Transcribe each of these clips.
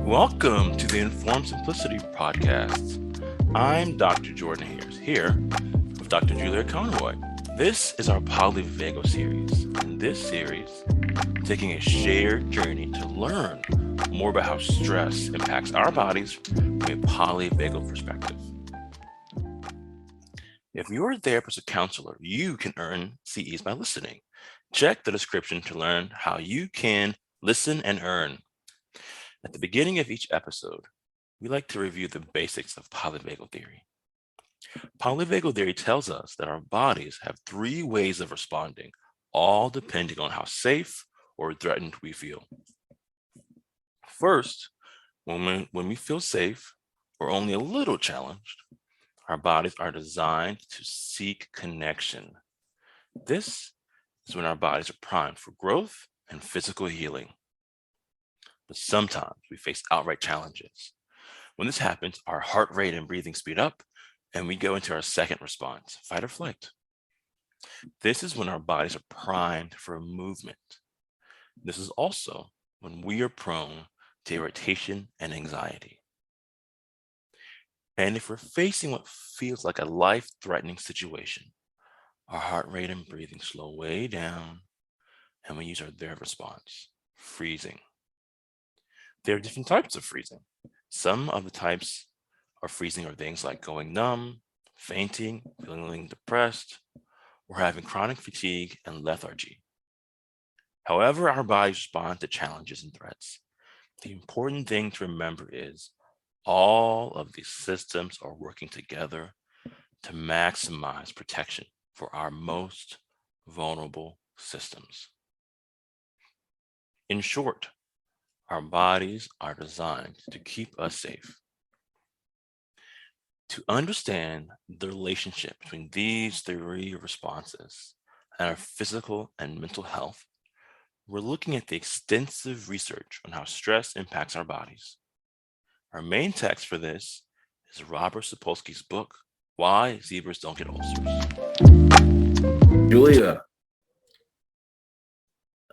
Welcome to the Informed Simplicity podcast. I'm Dr. Jordan Hayers here with Dr. Julia Conroy. This is our Polyvagal Series. In this series, we're taking a shared journey to learn more about how stress impacts our bodies from a polyvagal perspective. If you're a therapist or counselor, you can earn CEs by listening. Check the description to learn how you can listen and earn. At the beginning of each episode, we like to review the basics of polyvagal theory. Polyvagal theory tells us that our bodies have three ways of responding, all depending on how safe or threatened we feel. First, when we feel safe or only a little challenged, our bodies are designed to seek connection. This is when our bodies are primed for growth and physical healing. But sometimes we face outright challenges. When this happens, our heart rate and breathing speed up, and we go into our second response, fight or flight. This is when our bodies are primed for movement. This is also when we are prone to irritation and anxiety. And if we're facing what feels like a life-threatening situation, our heart rate and breathing slow way down, and we use our third response, freezing. There are different types of freezing. Some of the types of freezing are things like going numb, fainting, feeling depressed, or having chronic fatigue and lethargy. However our bodies respond to challenges and threats, the important thing to remember is all of these systems are working together to maximize protection for our most vulnerable systems. In short, our bodies are designed to keep us safe. To understand the relationship between these three responses and our physical and mental health, we're looking at the extensive research on how stress impacts our bodies. Our main text for this is Robert Sapolsky's book, Why Zebras Don't Get Ulcers. Julia,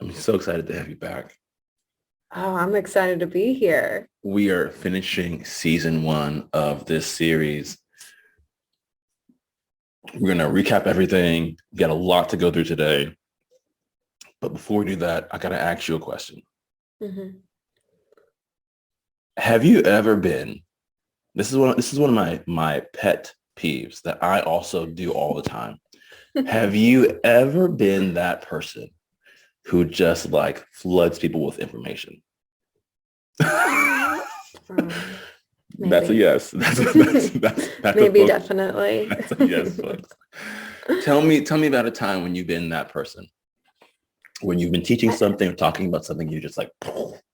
I'm so excited to have you back. Oh, I'm excited to be here. We are finishing season 1 of this series. We're going to recap everything. We got a lot to go through today. But before we do that, I got to ask you a question. Mm-hmm. Have you ever been, this is one of my pet peeves that I also do all the time. Have you ever been that person who just like floods people with information? That's a yes. That's maybe, definitely. That's a yes, folks. Tell me about a time when you've been that person, when you've been teaching something or talking about something, you just like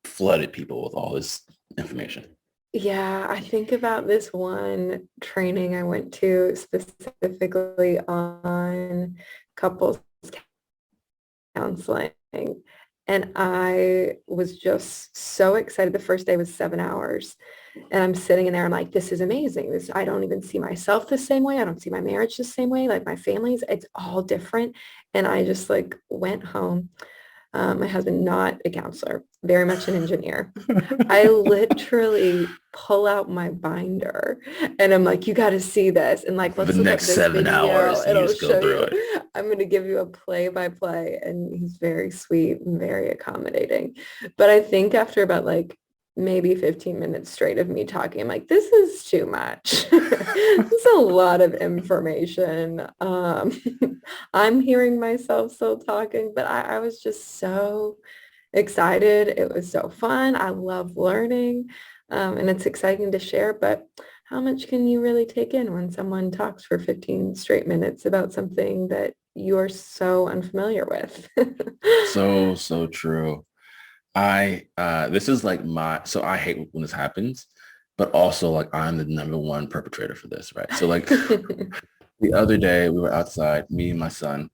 flooded people with all this information. Yeah, I think about this one training I went to specifically on couples counseling. And I was just so excited. The first day was 7 hours. And I'm sitting in there, I'm like, this is amazing. I don't even see myself the same way. I don't see my marriage the same way. Like my family's, it's all different. And I just like went home. My husband, not a counselor, very much an engineer. I literally pull out my binder and I'm like, you got to see this. And like, let's the look next at this 7 video. hours. It'll show you. I'm going to give you a play by play. And he's very sweet and very accommodating. But I think after about like maybe 15 minutes straight of me talking, I'm like, this is too much. This is a lot of information. I'm hearing myself still talking, but I was just so excited. It was so fun. I love learning, and it's exciting to share, but how much can you really take in when someone talks for 15 straight minutes about something that you're so unfamiliar with? So true. This is like so I hate when this happens, but also like I'm the number one perpetrator for this, right? So like the other day we were outside, me and my son,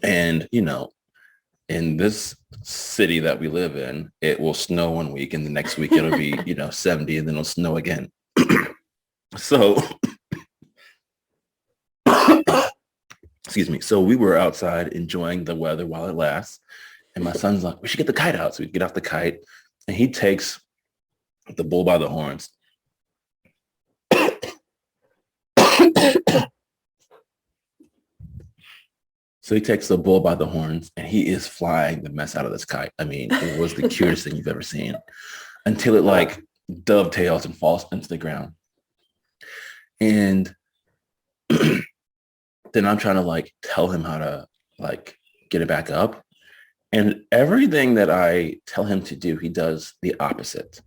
and in this city that we live in, it will snow one week and the next week it'll be, 70 and then it'll snow again. So excuse me. So we were outside enjoying the weather while it lasts. And my son's like, we should get the kite out. So we get off the kite and he takes the bull by the horns. So he takes the bull by the horns and he is flying the mess out of this kite. I mean, it was the cutest thing you've ever seen until it like dovetails and falls into the ground. And then I'm trying to like tell him how to like get it back up. And everything that I tell him to do, he does the opposite,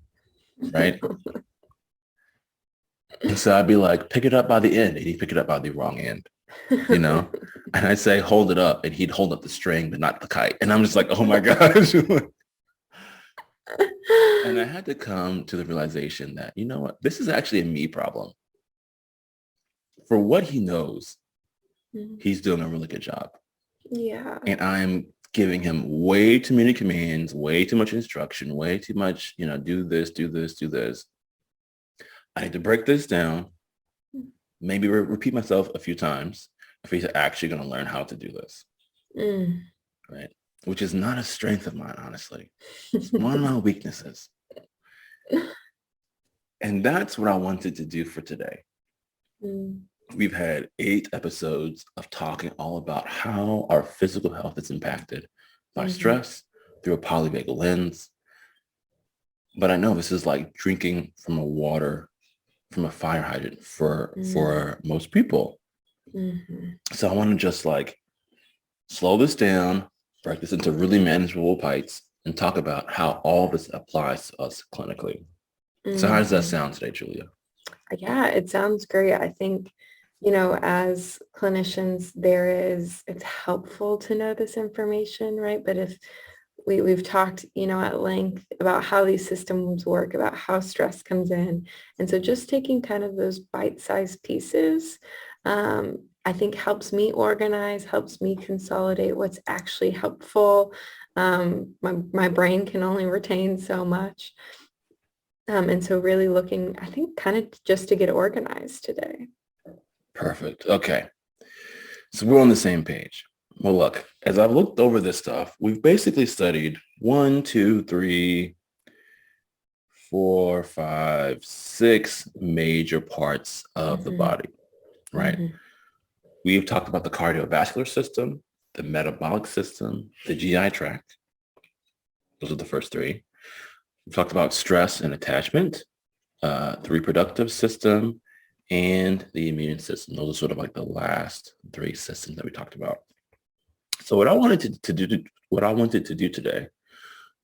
right? And so I'd be like, pick it up by the end. And he'd pick it up by the wrong end, you know? And I'd say, hold it up. And he'd hold up the string, but not the kite. And I'm just like, oh my gosh. And I had to come to the realization that, you know what, this is actually a me problem. For what he knows, he's doing a really good job. Yeah. And I'm giving him way too many commands, way too much instruction, way too much, you know, do this, do this, do this. I need to break this down, maybe repeat myself a few times if he's actually going to learn how to do this. Right. Which is not a strength of mine, honestly. It's one of my weaknesses. And that's what I wanted to do for today. We've had 8 episodes of talking all about how our physical health is impacted by stress through a polyvagal lens. But I know this is like drinking from a water, from a fire hydrant for most people. So I want to just like slow this down, break this into really manageable bites, and talk about how all this applies to us clinically. So how does that sound today, Julia? Yeah, it sounds great. I think, you know, as clinicians, it's helpful to know this information, right? But if we've talked, you know, at length about how these systems work, about how stress comes in. And so just taking kind of those bite-sized pieces, I think helps me organize, helps me consolidate what's actually helpful. My brain can only retain so much. And so really looking, I think, kind of just to get organized today. Perfect. Okay. So we're on the same page. Well, look, as I've looked over this stuff, we've basically studied 1, 2, 3, 4, 5, 6 major parts of the body, right? We've talked about the cardiovascular system, the metabolic system, the GI tract. Those are the first 3. We've talked about stress and attachment, the reproductive system, and the immune system. Those are sort of like the last 3 systems that we talked about. So what I wanted to do today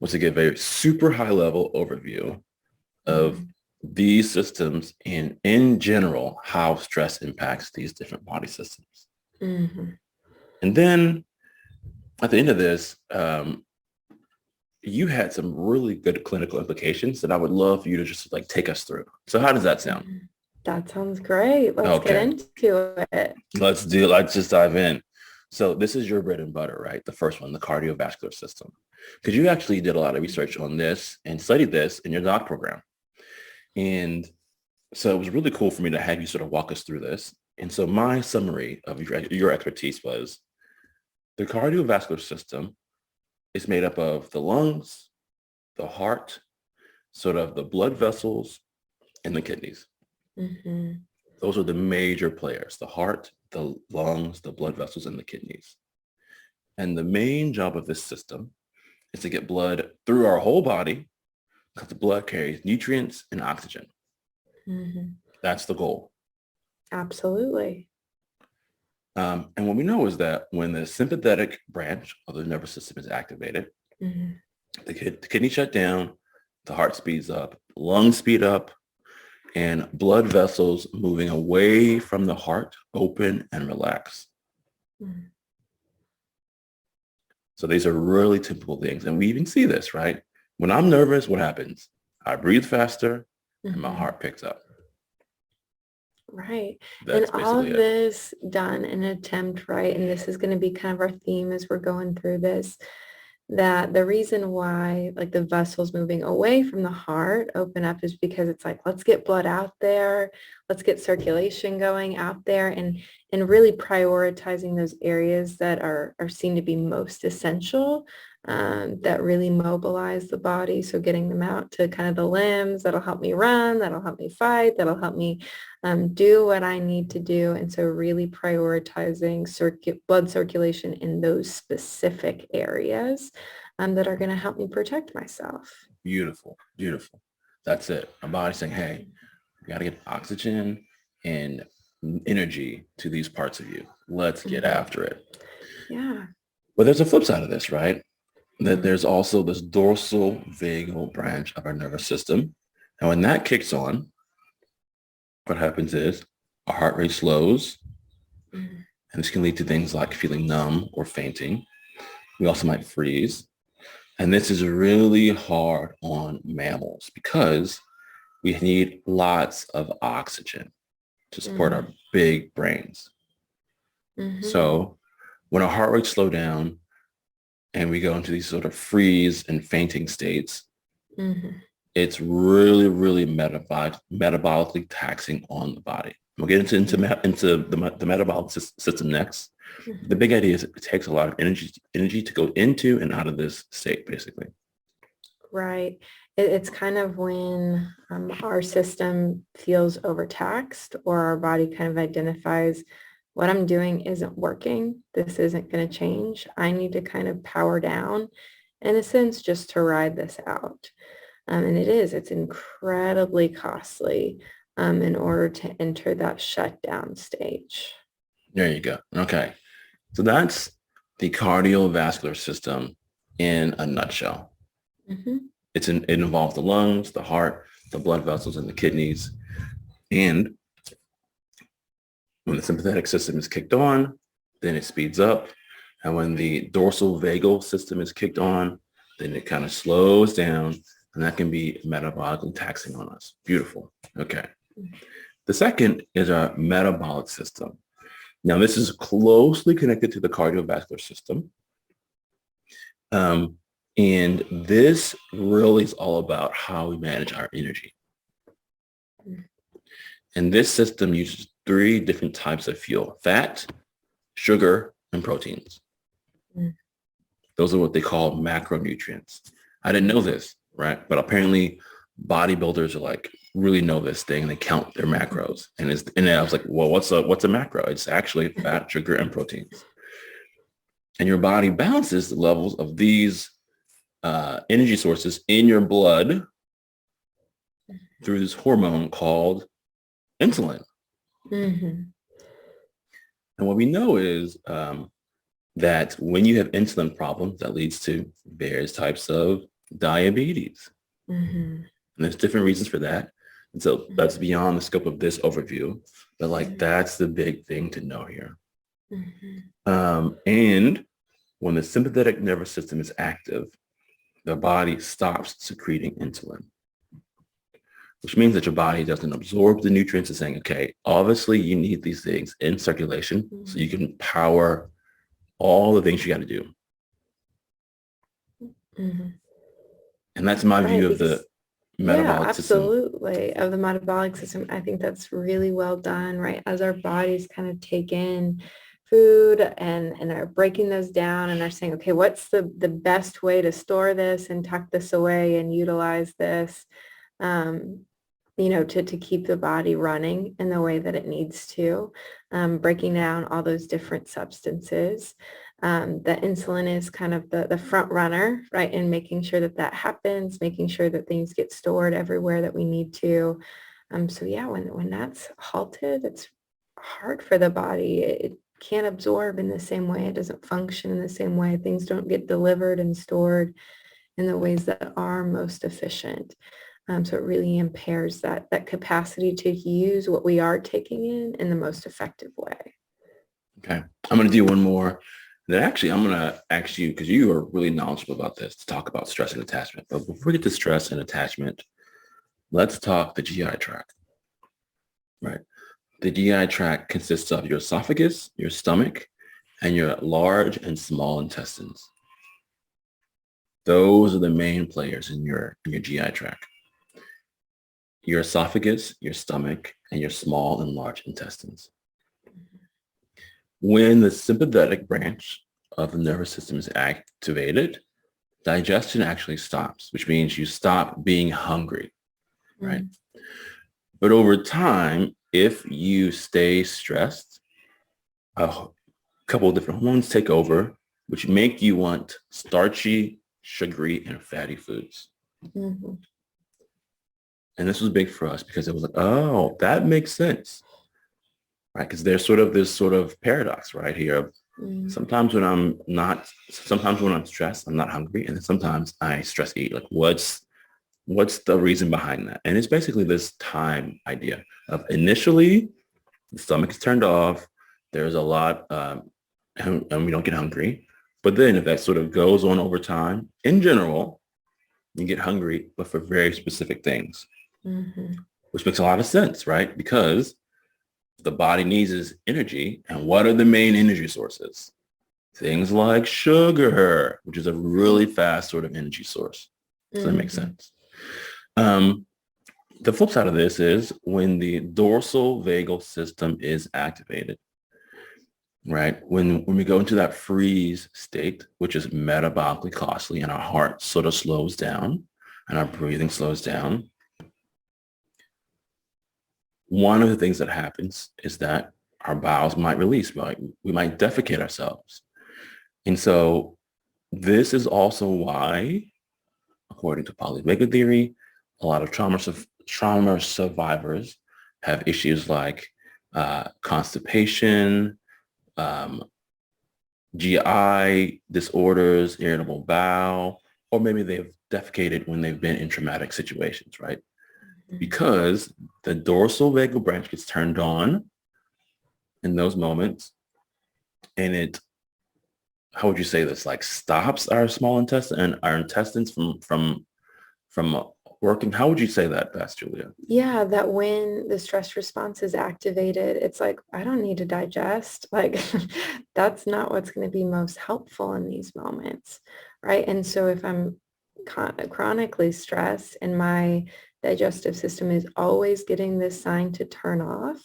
was to give a super high level overview of these systems and in general, how stress impacts these different body systems. And then at the end of this, you had some really good clinical implications that I would love for you to just like take us through. So how does that sound? That sounds great. Let's get into it. Let's just dive in. So this is your bread and butter, right? The first one, the cardiovascular system. Because you actually did a lot of research on this and studied this in your doc program. And so it was really cool for me to have you sort of walk us through this. And so my summary of your expertise was the cardiovascular system is made up of the lungs, the heart, sort of the blood vessels, and the kidneys. Those are the major players, the heart, the lungs, the blood vessels, and the kidneys. And the main job of this system is to get blood through our whole body because the blood carries nutrients and oxygen. That's the goal. Absolutely. And what we know is that when the sympathetic branch of the nervous system is activated, the kidney shut down, the heart speeds up, lungs speed up, and blood vessels moving away from the heart open and relax. So these are really typical things. And we even see this, right? When I'm nervous, what happens? I breathe faster and my heart picks up. Right. That's and all of basically it. this done in an attempt, right? And this is going to be kind of our theme as we're going through this, that the reason why like the vessels moving away from the heart open up is because it's like, let's get blood out there. Let's get circulation going out there and really prioritizing those areas that are seen to be most essential that really mobilize the body. So getting them out to kind of the limbs, that'll help me run, that'll help me fight, that'll help me do what I need to do. And so really prioritizing blood circulation in those specific areas that are going to help me protect myself. Beautiful, beautiful. That's it. Our body's saying, hey, we got to get oxygen and energy to these parts of you. Let's get after it. Yeah. But there's a flip side of this, right? That Mhm. there's also this dorsal vagal branch of our nervous system. And when that kicks on, what happens is our heart rate slows, Mhm. and this can lead to things like feeling numb or fainting. We also might freeze. And this is really hard on mammals because we need lots of oxygen to support our Mhm. big brains. Mhm. So when our heart rates slow down and we go into these sort of freeze and fainting states, Mhm. it's really, really metabolically taxing on the body. We'll get into the metabolic system next. The Mhm. big idea is it takes a lot of energy to go into and out of this state, basically. Right. It's kind of when our system feels overtaxed or our body kind of identifies what I'm doing isn't working. This isn't going to change. I need to kind of power down in a sense just to ride this out. And it's incredibly costly in order to enter that shutdown stage. There you go. Okay. So that's the cardiovascular system in a nutshell. Hmm. It involves the lungs, the heart, the blood vessels, and the kidneys. And when the sympathetic system is kicked on, then it speeds up. And when the dorsal vagal system is kicked on, then it kind of slows down. And that can be metabolically taxing on us. Beautiful. Okay. The second is our metabolic system. Now, this is closely connected to the cardiovascular system. Um, and this really is all about how we manage our energy. And this system uses three different types of fuel: fat, sugar, and proteins. Those are what they call macronutrients. I didn't know this, right? But apparently bodybuilders are like really know this thing. They count their macros. And I was like, well, what's a macro? It's actually fat, sugar, and proteins. And your body balances the levels of these energy sources in your blood through this hormone called insulin. Hmm. And what we know is that when you have insulin problems, that leads to various types of diabetes. Hmm. And there's different reasons for that. And so that's beyond the scope of this overview. But like, that's the big thing to know here. Hmm. And when the sympathetic nervous system is active, the body stops secreting insulin, which means that your body doesn't absorb the nutrients. It's saying, okay, obviously you need these things in circulation so you can power all the things you got to do. Hmm. And that's my Right, view of the because yeah, metabolic system. absolutely. Of the metabolic system, I think that's really well done, right? As our bodies kind of take in food and are breaking those down and are saying, okay, what's the best way to store this and tuck this away and utilize this, um, to keep the body running in the way that it needs to, breaking down all those different substances. The insulin is kind of the front runner, right? And making sure that that happens, making sure that things get stored everywhere that we need to. So yeah, when that's halted, it's hard for the body. It can't absorb in the same way. It doesn't function in the same way. Things don't get delivered and stored in the ways that are most efficient. So it really impairs that capacity to use what we are taking in the most effective way. Okay. I'm going to do one more. Then actually, I'm going to ask you, because you are really knowledgeable about this, to talk about stress and attachment. But before we get to stress and attachment, let's talk the GI tract, right? The GI tract consists of your esophagus, your stomach, and your large and small intestines. Those are the main players in your GI tract. Your esophagus, your stomach, and your small and large intestines. When the sympathetic branch of the nervous system is activated, digestion actually stops, which means you stop being hungry, right? Mm. But over time, if you stay stressed, a couple of different hormones take over, which make you want starchy, sugary, and fatty foods. Mhm. And this was big for us because it was like, oh, that makes sense, right? Because there's sort of this sort of paradox right here. Mm. Sometimes when I'm stressed, I'm not hungry. And then sometimes I stress eat. Like what's the reason behind that? And it's basically this time idea of initially the stomach is turned off. There's a lot, and we don't get hungry. But then if that sort of goes on over time, in general, you get hungry, but for very specific things, Mhm. which makes a lot of sense, right? Because the body needs is energy. And what are the main energy sources? Things like sugar, which is a really fast sort of energy source. So that makes Mhm. sense. The flip side of this is when the dorsal vagal system is activated, right? When we go into that freeze state, which is metabolically costly and our heart sort of slows down and our breathing slows down, one of the things that happens is that our bowels might release, like we might defecate ourselves. And so this is also why, according to polyvagal theory, a lot of trauma survivors have issues like constipation, um, GI disorders, irritable bowel, or maybe they've defecated when they've been in traumatic situations, right? Mhm. Because the dorsal vagal branch gets turned on in those moments, and it, how would you say this, like stops our small intestine and our intestines from working. How would you say that, Pastor Julia? Yeah, that when the stress response is activated, it's like, I don't need to digest. Like, that's not what's going to be most helpful in these moments, right? And so if I'm chronically stressed and my digestive system is always getting this sign to turn off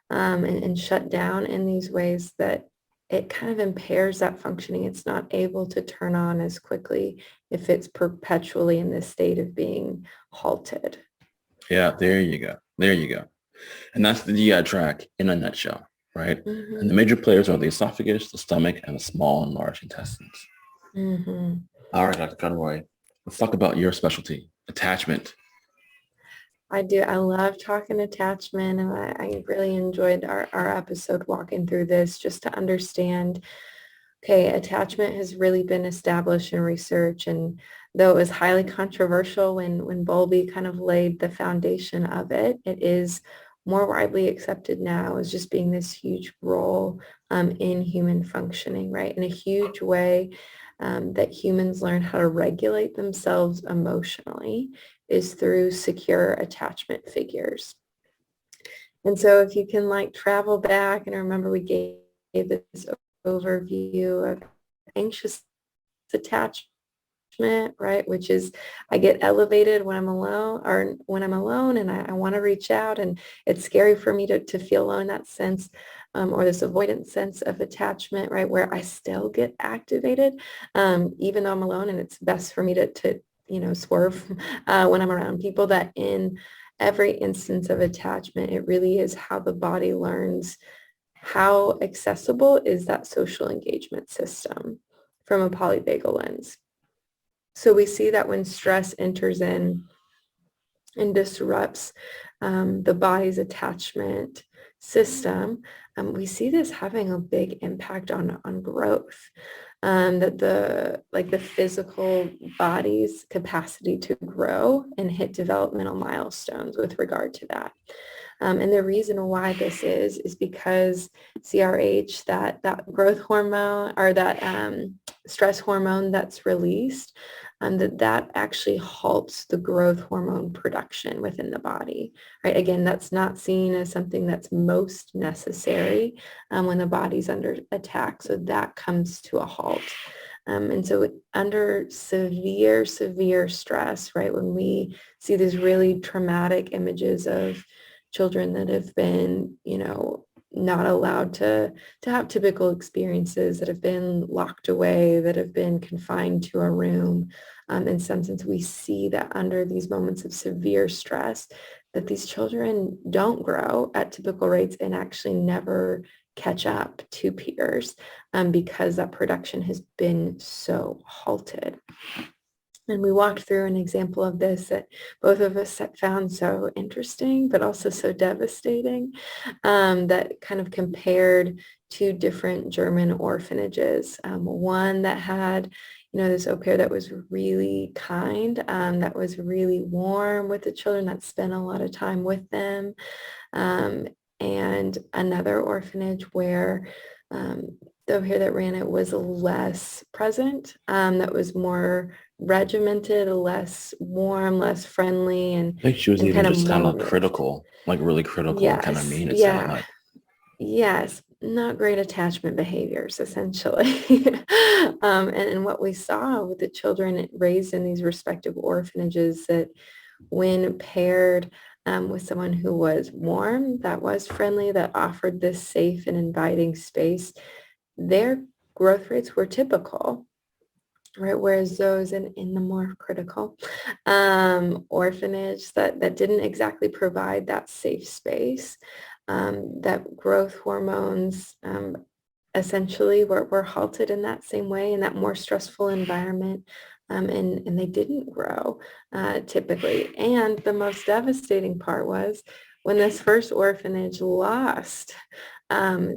and shut down in these ways that it kind of impairs that functioning. It's not able to turn on as quickly if it's perpetually in this state of being halted. Yeah, there you go. There you go. And that's the GI tract in a nutshell, right? And the Mm-hmm. major players are the esophagus, the stomach, and the small and large intestines. Mm-hmm. All right, Dr. Conroy, let's talk about your specialty, attachment. I do. I love talking attachment, and I really enjoyed our episode walking through this just to understand, okay, attachment has really been established in research, and though it was highly controversial when Bowlby kind of laid the foundation of it, it is more widely accepted now as just being this huge role in human functioning, right? In a huge way that humans learn how to regulate themselves emotionally is through secure attachment figures. And so if you can like travel back and remember we gave this overview of anxious attachment, right? Which is I get elevated when I'm alone or when I'm alone and I want to reach out and it's scary for me to feel alone in that sense or this avoidant sense of attachment, right? Where I still get activated even though I'm alone and it's best for me to swerve when I'm around people that in every instance of attachment, it really is how the body learns how accessible is that social engagement system from a polyvagal lens. So we see that when stress enters in and disrupts the body's attachment system, we see this having a big impact on growth. That the physical body's capacity to grow and hit developmental milestones with regard to that. And the reason why this is because CRH, that growth hormone or that stress hormone that's released, that actually halts the growth hormone production within the body, right? Again, that's not seen as something that's most necessary when the body's under attack. So that comes to a halt. And so under severe stress, right, when we see these really traumatic images of children that have been, not allowed to have typical experiences, that have been locked away, that have been confined to a room. In some sense, we see that under these moments of severe stress, that these children don't grow at typical rates and actually never catch up to peers, because that production has been so halted. And we walked through an example of this that both of us found so interesting, but also so devastating, that kind of compared two different German orphanages. One that had, this au pair that was really kind, that was really warm with the children, that spent a lot of time with them. And another orphanage where the au pair that ran it was less present, that was more regimented, less warm, less friendly, I think she was and even kind of just kind more of moved. critical, like really critical and kind of Yes, mean, it sounded yeah, like. yes, not great attachment behaviors, essentially. And what we saw with the children raised in these respective orphanages, that when paired with someone who was warm, that was friendly, that offered this safe and inviting space, their growth rates were typical, right? Whereas those in the more critical orphanage that didn't exactly provide that safe space, that growth hormones essentially were halted in that same way, in that more stressful environment. And they didn't grow typically. And the most devastating part was when this first orphanage lost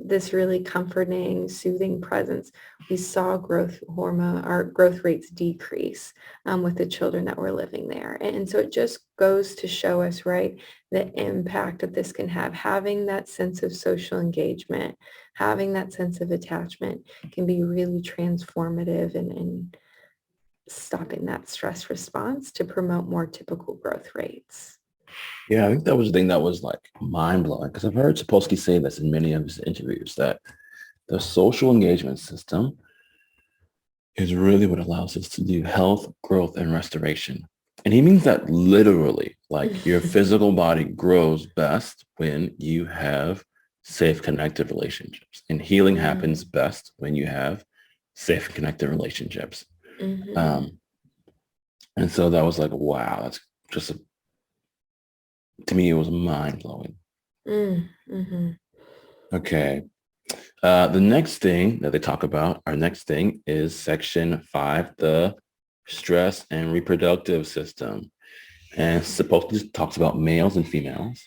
this really comforting, soothing presence, we saw growth hormone or growth rates decrease with the children that were living there. And so it just goes to show us, right, the impact that this can have. Having that sense of social engagement, having that sense of attachment can be really transformative in stopping that stress response to promote more typical growth rates. Yeah, I think that was the thing that was like mind blowing, because I've heard Sapolsky say this in many of his interviews, that the social engagement system is really what allows us to do health, growth, and restoration. And he means that literally, like your physical body grows best when you have safe, connected relationships. And healing happens best when you have safe, connected relationships. Mm-hmm. Um, and so that was like, wow, that's just, to me, it was mind blowing. Mm-hmm. Okay. The next thing that they talk about, our next thing is section 5, the stress and reproductive system. And supposedly talks about males and females.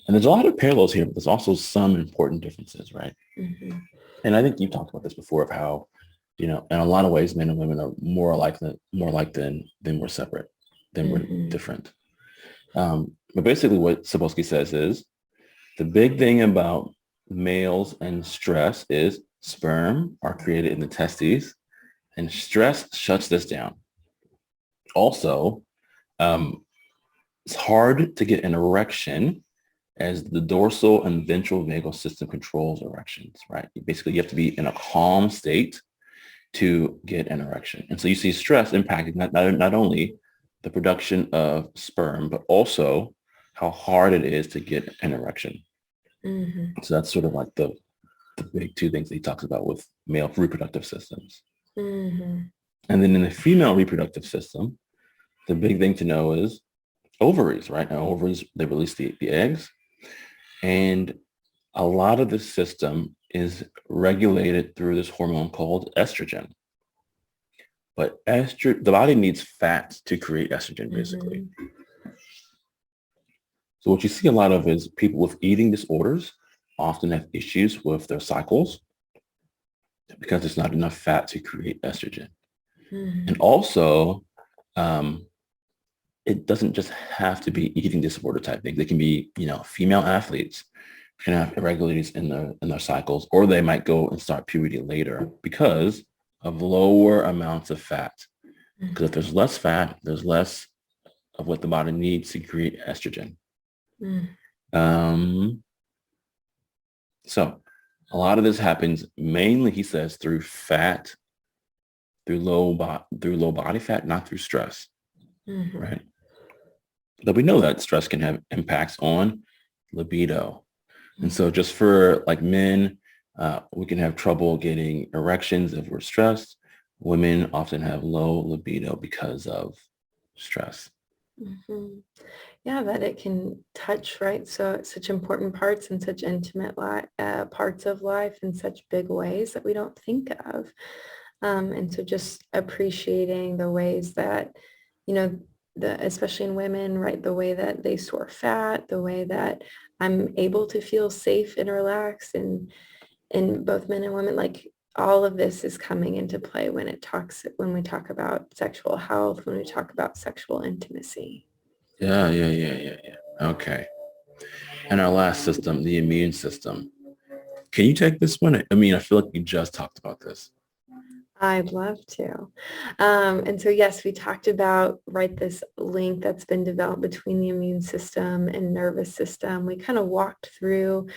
And there's a lot of parallels here, but there's also some important differences, right? Mm-hmm. And I think you talked about this before, of how, in a lot of ways, men and women are more alike than we're separate, than we're Mm-hmm. different. But basically what Sapolsky says is the big thing about males and stress is sperm are created in the testes and stress shuts this down. Also, um, it's hard to get an erection as the dorsal and ventral vagal system controls erections, right? Basically, you have to be in a calm state to get an erection. And so you see stress impacting not only the production of sperm, but also how hard it is to get an erection. Mm-hmm. So that's sort of like the big two things that he talks about with male reproductive systems. Mm-hmm. And then in the female reproductive system, the big thing to know is ovaries, right? Now ovaries, they release the eggs. And a lot of the system is regulated through this hormone called estrogen. But the body needs fat to create estrogen, basically. Mm-hmm. So what you see a lot of is people with eating disorders often have issues with their cycles because there's not enough fat to create estrogen. And Mm-hmm. also, it doesn't just have to be eating disorder type things. They can be, female athletes can have irregularities in their cycles, or they might go and start puberty later because of lower amounts of fat. Because if there's less fat, there's less of what the body needs to create estrogen. Mm-hmm. Um, so a lot of this happens mainly, he says, through fat, through low body fat, not through stress, Mm-hmm. right? But we know that stress can have impacts on libido, And so just for like men, we can have trouble getting erections if we're stressed. Women often have low libido because of stress. Mhm. Yeah, that it can touch, right? So such important parts and such intimate parts of life in such big ways that we don't think of. And so just appreciating the ways that, you know, especially in women, right? The way that they store fat, the way that I'm able to feel safe and relaxed and in both men and women, like all of this is coming into play when we talk about sexual health, when we talk about sexual intimacy. Yeah. Okay. And our last system, the immune system. Can you take this one? I mean, I feel like we just talked about this. I'd love to. And so, yes, we talked about, right, this link that's been developed between the immune system and nervous system. We kind of walked through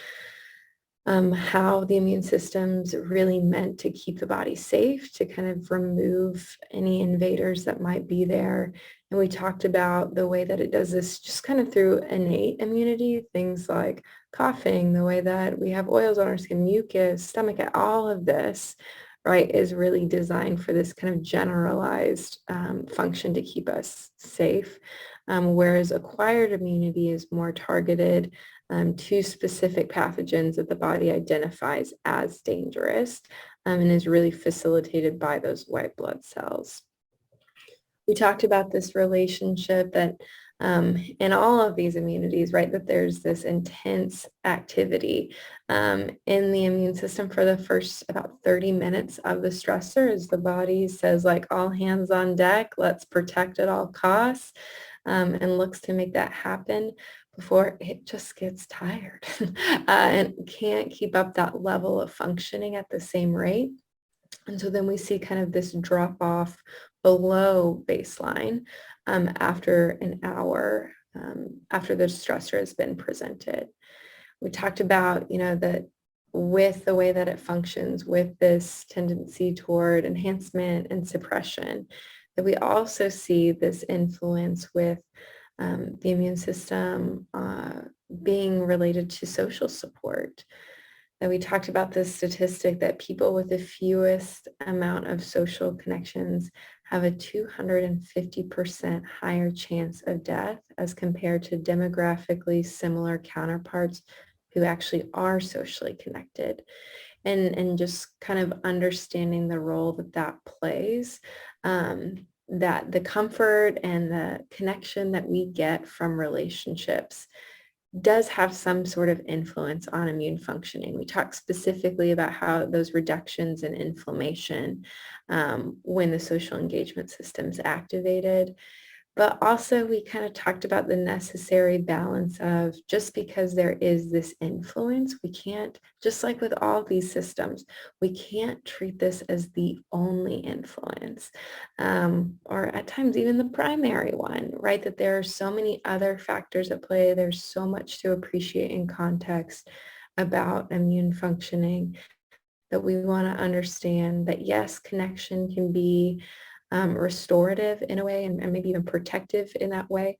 how the immune system's really meant to keep the body safe, to kind of remove any invaders that might be there. And we talked about the way that it does this just kind of through innate immunity, things like coughing, the way that we have oils on our skin, mucus, stomach, all of this, right, is really designed for this kind of generalized function to keep us safe. Whereas acquired immunity is more targeted to specific pathogens that the body identifies as dangerous and is really facilitated by those white blood cells. We talked about this relationship that in all of these immunities, right, that there's this intense activity in the immune system for the first about 30 minutes of the stressor as the body says, like, all hands on deck, let's protect at all costs, and looks to make that happen before it just gets tired and can't keep up that level of functioning at the same rate. And so then we see kind of this drop off below baseline after an hour after the stressor has been presented. We talked about, that with the way that it functions, with this tendency toward enhancement and suppression, that we also see this influence with the immune system being related to social support. And we talked about this statistic that people with the fewest amount of social connections have a 250% higher chance of death as compared to demographically similar counterparts who actually are socially connected. And just kind of understanding the role that that plays, that the comfort and the connection that we get from relationships does have some sort of influence on immune functioning. We talked specifically about how those reductions in inflammation when the social engagement system is activated. But also we kind of talked about the necessary balance of just because there is this influence, we can't, just like with all these systems, we can't treat this as the only influence or at times even the primary one, right? That there are so many other factors at play. There's so much to appreciate in context about immune functioning that we want to understand that yes, connection can be restorative in a way and maybe even protective in that way.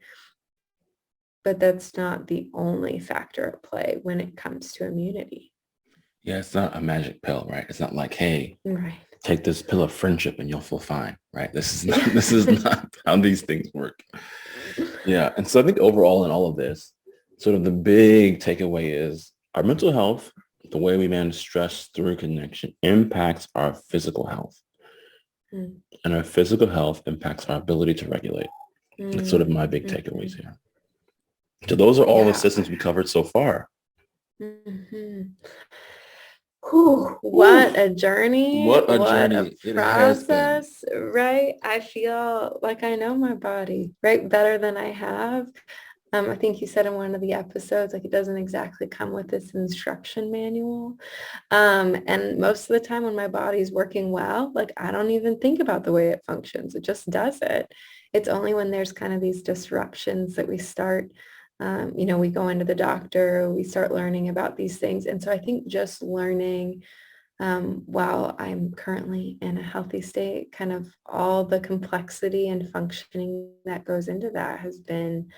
But that's not the only factor at play when it comes to immunity. Yeah, it's not a magic pill, right? It's not like, hey, Right. take this pill of friendship and you'll feel fine, right? This is not Yeah. this is not how these things work. Yeah. And so I think overall in all of this, sort of the big takeaway is our mental health, the way we manage stress through connection impacts our physical health. Mm, And our physical health impacts our ability to regulate. That's sort of my big takeaways mhm. here. So those are all the Yeah. systems we covered so far. Mhm. Whew, Whew, what a journey, what a what a journey it has been. process, right? I feel like I know my body, right? Better than I have. I think you said in one of the episodes, like it doesn't exactly come with this instruction manual. And most of the time when my body's working well, like I don't even think about the way it functions. It just does it. It's only when there's kind of these disruptions that we start, we go into the doctor, we start learning about these things. And so I think just learning while I'm currently in a healthy state, kind of all the complexity and functioning that goes into that has been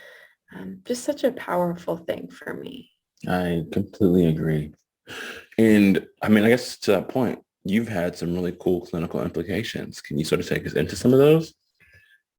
just such a powerful thing for me. I completely agree. And I mean, I guess to that point, you've had some really cool clinical implications. Can you sort of take us into some of those?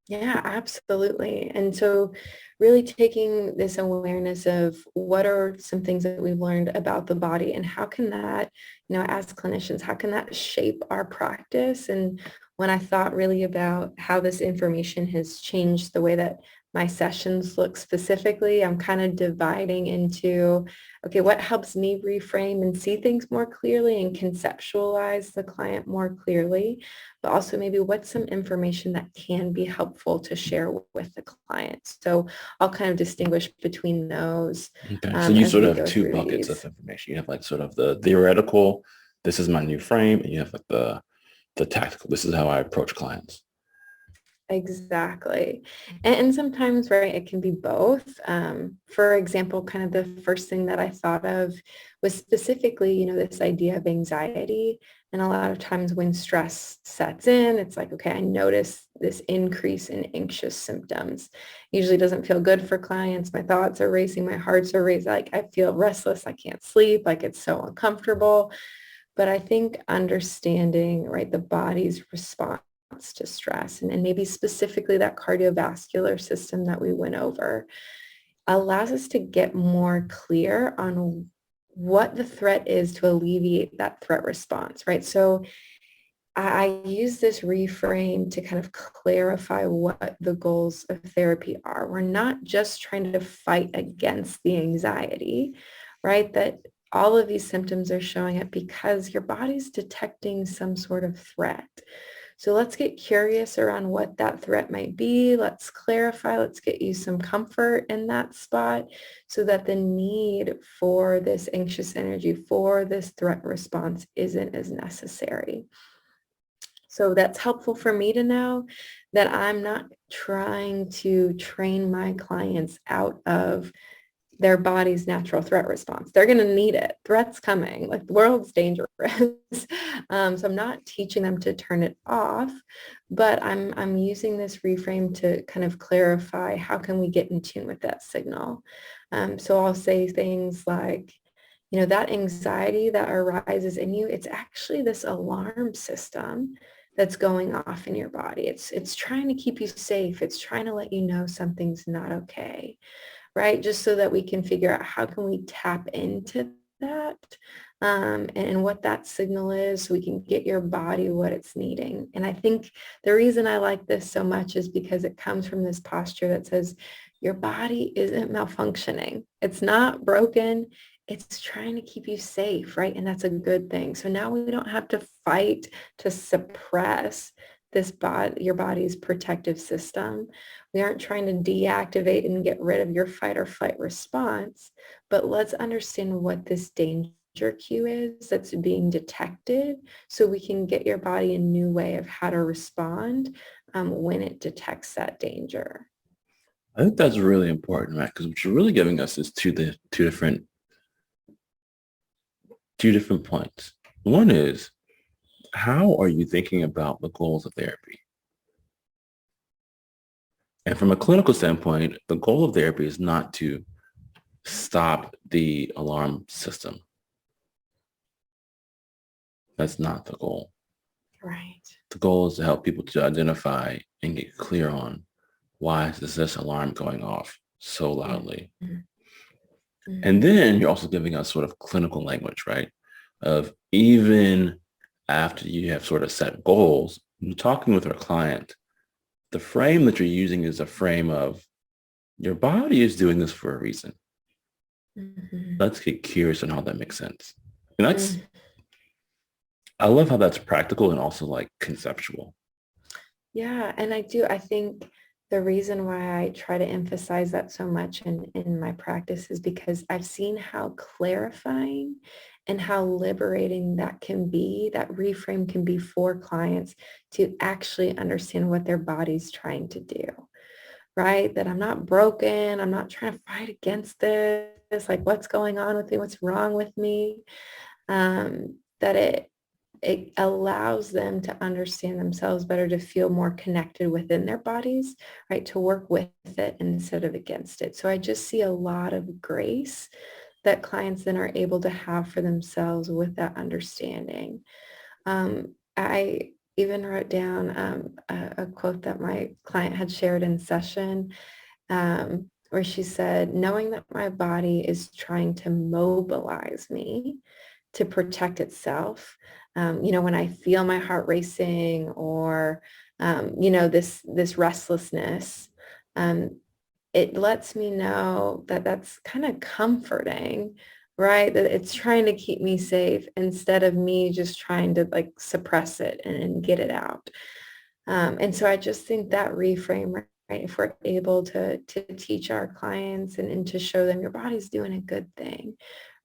Yeah, absolutely. And so really taking this awareness of what are some things that we've learned about the body and how can that, as clinicians, how can that shape our practice? And when I thought really about how this information has changed the way that my sessions look specifically, I'm kind of dividing into, okay, what helps me reframe and see things more clearly and conceptualize the client more clearly, but also maybe what's some information that can be helpful to share with the client. So I'll kind of distinguish between those Okay. So you as sort we of have go two through buckets of these. information. You have like sort of the theoretical, this is my new frame, and you have like the tactical, this is how I approach clients. Exactly. And sometimes, right, it can be both. For example, kind of the first thing that I thought of was specifically, this idea of anxiety. And a lot of times when stress sets in, it's like, okay, I notice this increase in anxious symptoms. Usually doesn't feel good for clients. My thoughts are racing, my heart's are racing, like I feel restless, I can't sleep, like it's so uncomfortable. But I think understanding, right, the body's response to stress and maybe specifically that cardiovascular system that we went over allows us to get more clear on what the threat is to alleviate that threat response, right? So I use this reframe to kind of clarify what the goals of therapy are. We're not just trying to fight against the anxiety, right? That all of these symptoms are showing up because your body's detecting some sort of threat. So let's get curious around what that threat might be. Let's clarify. Let's get you some comfort in that spot so that the need for this anxious energy, for this threat response isn't as necessary. So that's helpful for me to know that I'm not trying to train my clients out of their body's natural threat response. They're going to need it. Threat's coming. Like the world's dangerous. So I'm not teaching them to turn it off, but I'm using this reframe to kind of clarify how can we get in tune with that signal. So I'll say things like, that anxiety that arises in you, it's actually this alarm system that's going off in your body. It's trying to keep you safe. It's trying to let you know something's not okay, right? Just so that we can figure out how can we tap into that and what that signal is so we can get your body what it's needing. And I think the reason I like this so much is because it comes from this posture that says your body isn't malfunctioning. It's not broken. It's trying to keep you safe, right? And that's a good thing. So now we don't have to fight to suppress your body's protective system. We aren't trying to deactivate and get rid of your fight or flight response, but let's understand what this danger cue is that's being detected so we can get your body a new way of how to respond when it detects that danger. I think that's really important, right? Because what you're really giving us is two different points. One is, how are you thinking about the goals of therapy? And from a clinical standpoint, the goal of therapy is not to stop the alarm system. That's not the goal. Right. The goal is to help people to identify and get clear on why is this alarm going off so loudly. Mhm. And Mhm. then you're also giving us sort of clinical language, right? Of even after you have sort of set goals, talking with our client, the frame that you're using is a frame of your body is doing this for a reason. Mhm. Let's get curious on how that makes sense. And Mhm. I love how that's practical and also like conceptual. Yeah, and I think the reason why I try to emphasize that so much in my practice is because I've seen how clarifying and how liberating that can be, that reframe can be for clients to actually understand what their body's trying to do, right? That I'm not broken, I'm not trying to fight against this, like what's going on with me, what's wrong with me, that it allows them to understand themselves better, to feel more connected within their bodies, right? To work with it instead of against it. So I just see a lot of grace that clients then are able to have for themselves with that understanding. I even wrote down a quote that my client had shared in session, where she said, knowing that my body is trying to mobilize me to protect itself. When I feel my heart racing or, this restlessness, it lets me know that that's kind of comforting, right? That it's trying to keep me safe instead of me just trying to like suppress it and get it out. And so I just think that reframe, right? If we're able to teach our clients and to show them your body's doing a good thing,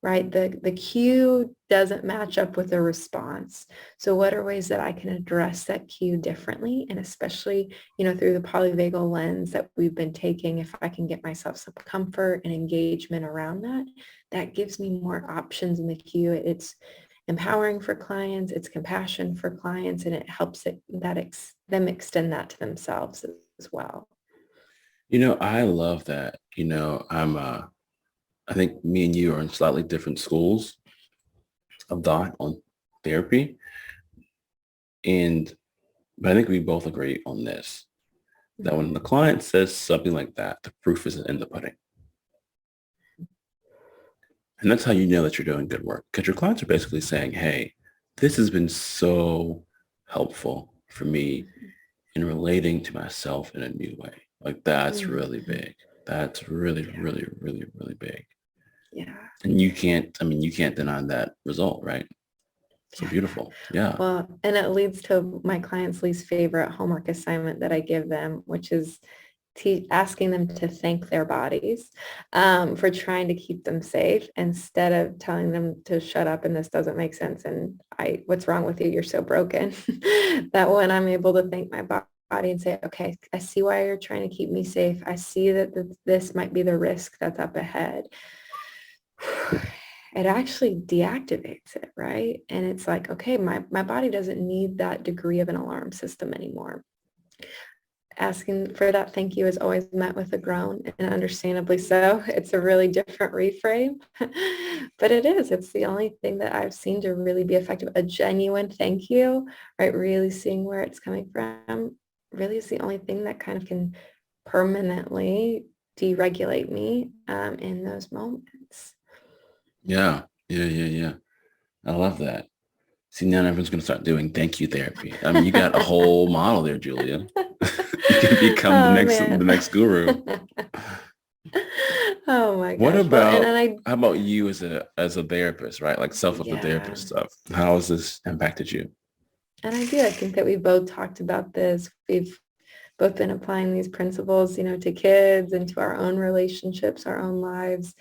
right? The cue doesn't match up with the response. So what are ways that I can address that cue differently? And especially, through the polyvagal lens that we've been taking, if I can get myself some comfort and engagement around that, that gives me more options in the cue. It's empowering for clients, it's compassion for clients, and it helps them extend that to themselves as well. I love that. I think me and you are in slightly different schools of thought on therapy. But I think we both agree on this, that when the client says something like that, the proof is in the pudding. And that's how you know that you're doing good work, because your clients are basically saying, hey, this has been so helpful for me in relating to myself in a new way. Like that's really big. That's really, really, really, really big. Yeah. And you can't deny that result, right? So beautiful. Yeah. Well, and it leads to my client's least favorite homework assignment that I give them, which is asking them to thank their bodies for trying to keep them safe instead of telling them to shut up and this doesn't make sense and what's wrong with you? You're so broken. That when I'm able to thank my body and say, okay, I see why you're trying to keep me safe. I see that this might be the risk that's up ahead. It actually deactivates it, right? And it's like, okay, my body doesn't need that degree of an alarm system anymore. Asking for that thank you is always met with a groan, and understandably so. It's a really different reframe, but it's the only thing that I've seen to really be effective. A genuine thank you, right? Really seeing where it's coming from really is the only thing that kind of can permanently deregulate me in those moments. Yeah. I love that. See, now everyone's going to start doing thank you therapy. I mean, you got a whole model there, Julia. You can become the next guru. Oh my What gosh. about, Well, how about you as a therapist, right? Like self-help therapist stuff. How has this impacted you? And I think that we both talked about this. We've both been applying these principles, to kids and to our own relationships, our own lives.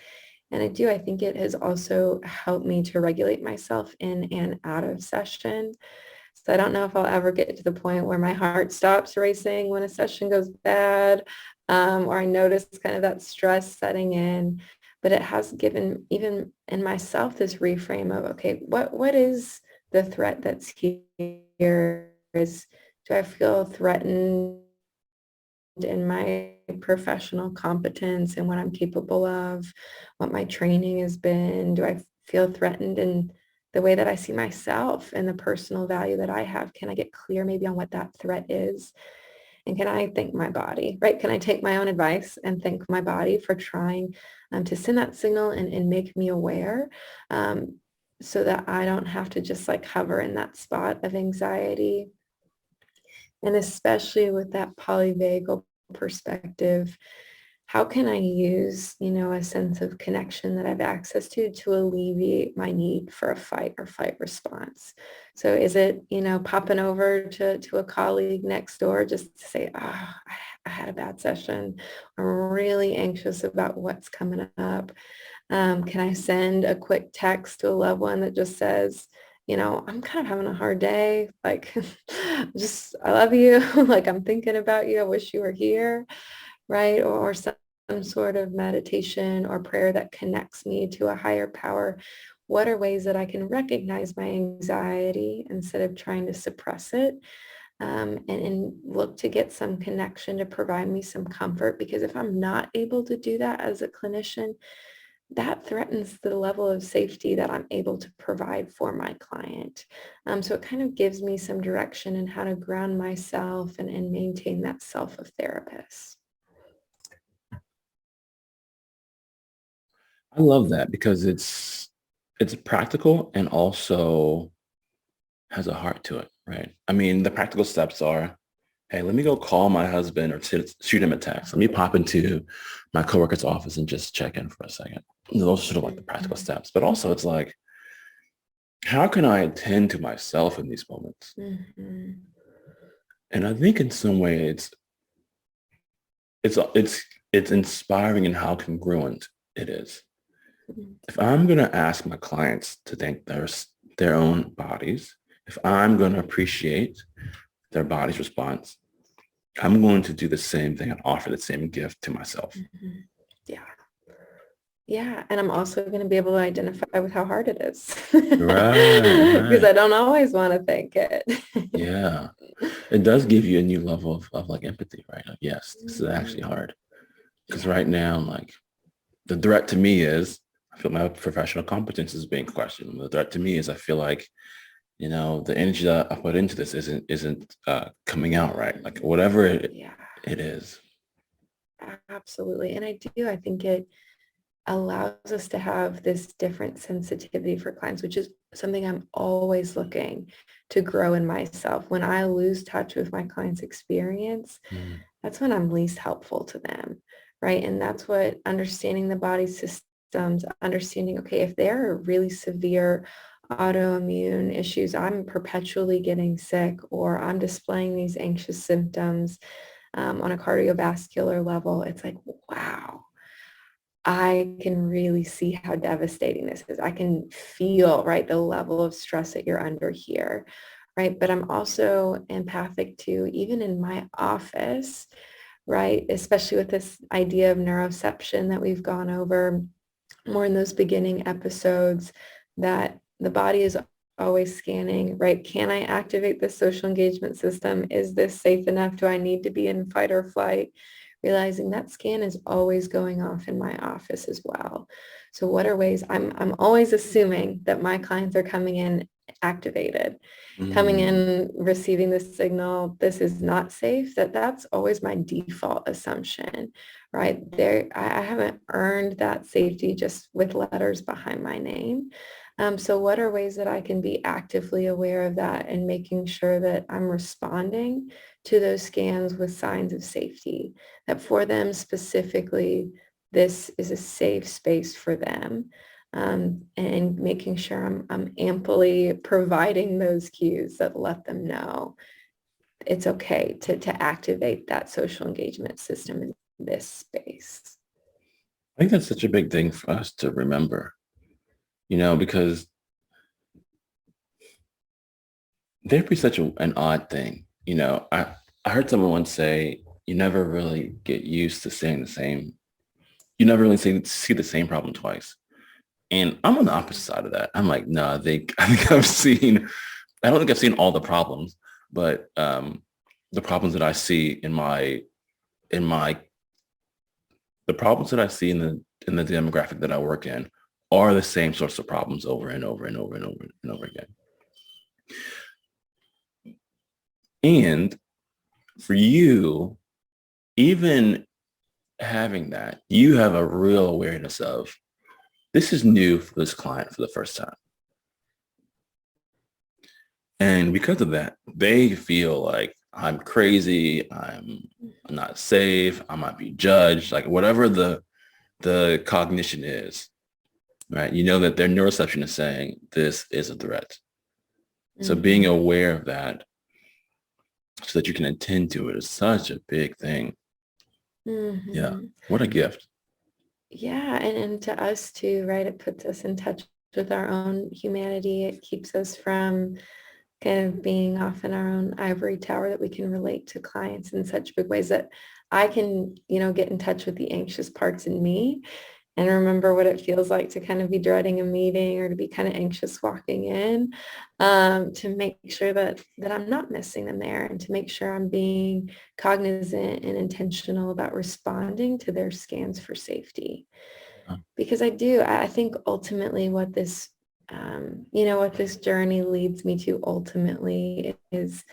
And I think it has also helped me to regulate myself in and out of session. So I don't know if I'll ever get to the point where my heart stops racing when a session goes bad, or I notice kind of that stress setting in. But it has given even in myself this reframe of, okay, what is the threat that's here? Do I feel threatened in my professional competence and what I'm capable of, what my training has been? Do I feel threatened in the way that I see myself and the personal value that I have? Can I get clear maybe on what that threat is? And can I thank my body, right? Can I take my own advice and thank my body for trying to send that signal and make me aware, so that I don't have to just like hover in that spot of anxiety? And especially with that polyvagal perspective, how can I use, a sense of connection that I have access to alleviate my need for a fight or flight response? So is it, popping over to a colleague next door just to say, I had a bad session. I'm really anxious about what's coming up. Can I send a quick text to a loved one that just says, I'm kind of having a hard day. Like, I love you. Like, I'm thinking about you. I wish you were here, right? Or some sort of meditation or prayer that connects me to a higher power. What are ways that I can recognize my anxiety instead of trying to suppress it, and look to get some connection to provide me some comfort? Because if I'm not able to do that as a clinician, that threatens the level of safety that I'm able to provide for my client. So it kind of gives me some direction in how to ground myself and maintain that self of therapist. I love that because it's practical and also has a heart to it, right? I mean, the practical steps are, hey, let me go call my husband or shoot him a text. Let me pop into my coworker's office and just check in for a second. Those are sort of like the practical steps. But also it's like, how can I attend to myself in these moments? Mm-hmm. And I think in some way it's it's inspiring in how congruent it is. If I'm going to ask my clients to thank their own bodies, if I'm going to appreciate their body's response, I'm going to do the same thing and offer the same gift to myself. Mm-hmm. Yeah. Yeah. And I'm also going to be able to identify with how hard it is. Right, Because right. I don't always want to thank it. Yeah. It does give you a new level of like empathy, right? Like, yes, this is actually hard. Because Yeah. right now, like the threat to me is I feel my professional competence is being questioned. The threat to me is I feel like, the energy that I put into this isn't coming out right. Like whatever Yeah. it is. Absolutely. And I think it allows us to have this different sensitivity for clients, which is something I'm always looking to grow in myself. When I lose touch with my client's experience, Mm. that's when I'm least helpful to them, right? And that's what understanding the body systems, understanding, okay, if there are really severe autoimmune issues, I'm perpetually getting sick or I'm displaying these anxious symptoms on a cardiovascular level, it's like, wow, I can really see how devastating this is. I can feel, right, the level of stress that you're under here, right? But I'm also empathic to, even in my office, right, especially with this idea of neuroception that we've gone over more in those beginning episodes, that the body is always scanning, right? Can I activate the social engagement system? Is this safe enough? Do I need to be in fight or flight? Realizing that scan is always going off in my office as well. So what are ways I'm always assuming that my clients are coming in activated, coming Mm. in, receiving the signal, this is not safe, that's always my default assumption, right? There, I haven't earned that safety just with letters behind my name. So what are ways that I can be actively aware of that and making sure that I'm responding to those scans with signs of safety, that for them specifically, this is a safe space for them, and making sure I'm amply providing those cues that let them know it's okay to activate that social engagement system in this space. I think that's such a big thing for us to remember, because therapy is such an odd thing. I heard someone once say, you never really get used to saying the same. You never really see the same problem twice. And I'm on the opposite side of that. I'm like, no, I don't think I've seen all the problems, but the problems that I see in my, the problems that I see in the demographic that I work in are the same sorts of problems over and over and over and over and over again. And for you, even having that, you have a real awareness of this is new for this client for the first time. And because of that, they feel like I'm crazy, I'm not safe, I might be judged, like whatever the cognition is, right? You know that their neuroception is saying this is a threat. So being aware of that so that you can attend to it is such a big thing. Yeah. Mm-hmm. What a gift. Yeah, and to us too, right? It puts us in touch with our own humanity. It keeps us from kind of being off in our own ivory tower, that we can relate to clients in such big ways that I can, get in touch with the anxious parts in me and remember what it feels like to kind of be dreading a meeting or to be kind of anxious walking in, to make sure that I'm not missing them there, and to make sure I'm being cognizant and intentional about responding to their scans for safety. Because I think ultimately what this, what this journey leads me to ultimately is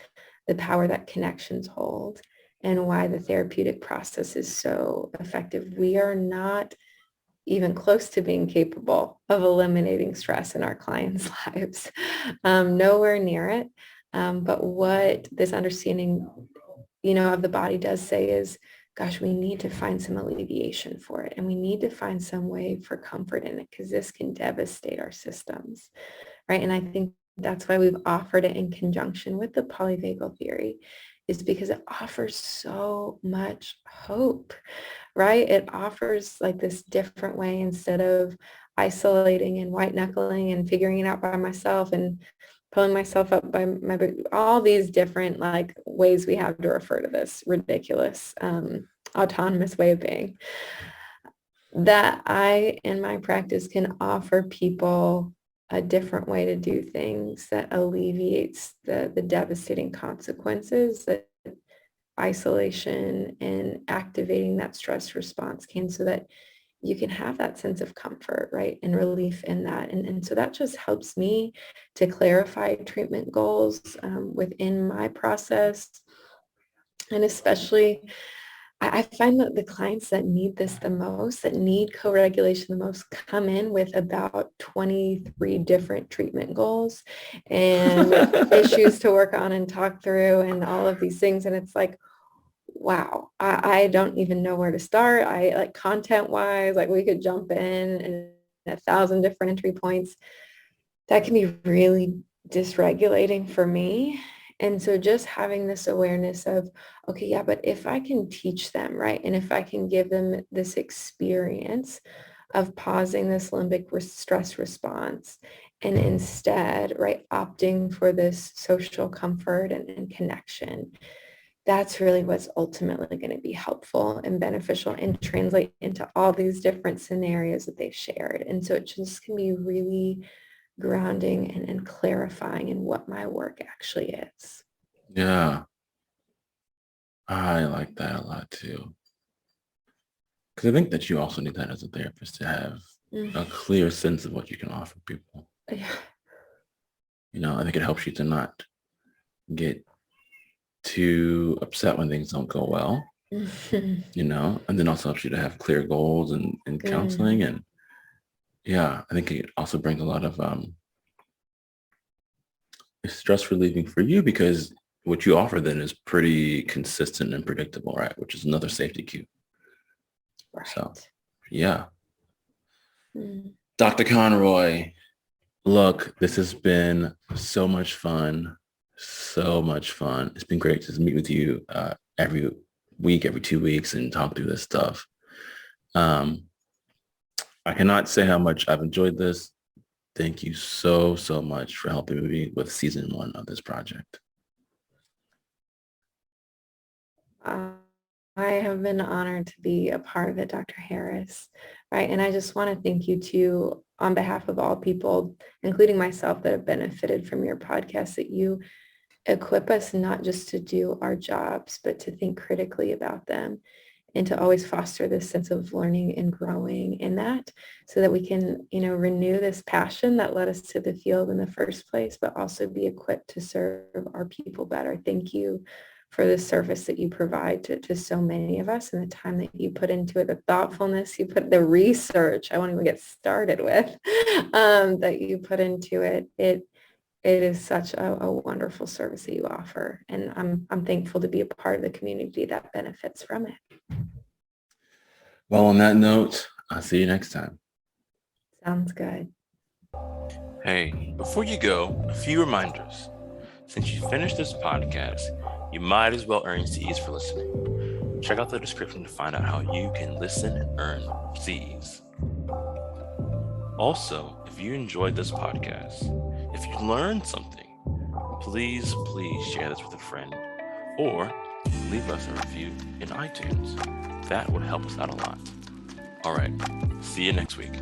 the power that connections hold and why the therapeutic process is so effective. We are not even close to being capable of eliminating stress in our clients' lives. Nowhere near it. But what this understanding, of the body does say is, gosh, we need to find some alleviation for it. And we need to find some way for comfort in it because this can devastate our systems, right? And I think that's why we've offered it in conjunction with the polyvagal theory, is because it offers so much hope, right? It offers like this different way instead of isolating and white knuckling and figuring it out by myself and pulling myself up by my all these different like ways we have to refer to this ridiculous autonomous way of being, that I in my practice can offer people a different way to do things that alleviates the devastating consequences that isolation and activating that stress response can, so that you can have that sense of comfort, right, and relief in that. And so that just helps me to clarify treatment goals within my process. And especially, I find that the clients that need this the most, that need co-regulation the most, come in with about 23 different treatment goals and issues to work on and talk through and all of these things. And it's like, wow, I don't even know where to start. I like content wise, like we could jump in and 1,000 different entry points. That can be really dysregulating for me. And so just having this awareness of, okay, yeah, but if I can teach them, right, and if I can give them this experience of pausing this limbic stress response and instead, right, opting for this social comfort and connection, that's really what's ultimately going to be helpful and beneficial and translate into all these different scenarios that they've shared. And so it just can be really grounding and clarifying in what my work actually is. Yeah, I like that a lot too. Because I think that you also need that as a therapist to have a clear sense of what you can offer people. Yeah. I think it helps you to not get too upset when things don't go well, and then also helps you to have clear goals and counseling. And yeah, I think it also brings a lot of stress relieving for you, because what you offer then is pretty consistent and predictable, right? Which is another safety cue. Right. So, yeah. Dr. Conroy, look, this has been so much fun. So much fun. It's been great to meet with you every week, every 2 weeks, and talk through this stuff. I cannot say how much I've enjoyed this. Thank you so, so much for helping me with season 1 of this project. I have been honored to be a part of it, Dr. Harris, right? And I just want to thank you too, on behalf of all people, including myself, that have benefited from your podcast, that you equip us not just to do our jobs, but to think critically about them and to always foster this sense of learning and growing in that, so that we can, renew this passion that led us to the field in the first place, but also be equipped to serve our people better. Thank you for the service that you provide to so many of us, and the time that you put into it, the thoughtfulness you put, the research, I won't even get started with, that you put into it. It is such a wonderful service that you offer. And I'm thankful to be a part of the community that benefits from it. Well, on that note, I'll see you next time. Sounds good. Hey, before you go, a few reminders. Since you finished this podcast, you might as well earn C's for listening. Check out the description to find out how you can listen and earn C's. Also, if you enjoyed this podcast, if you learned something, please share this with a friend or leave us a review in iTunes. That would help us out a lot. All right, see you next week.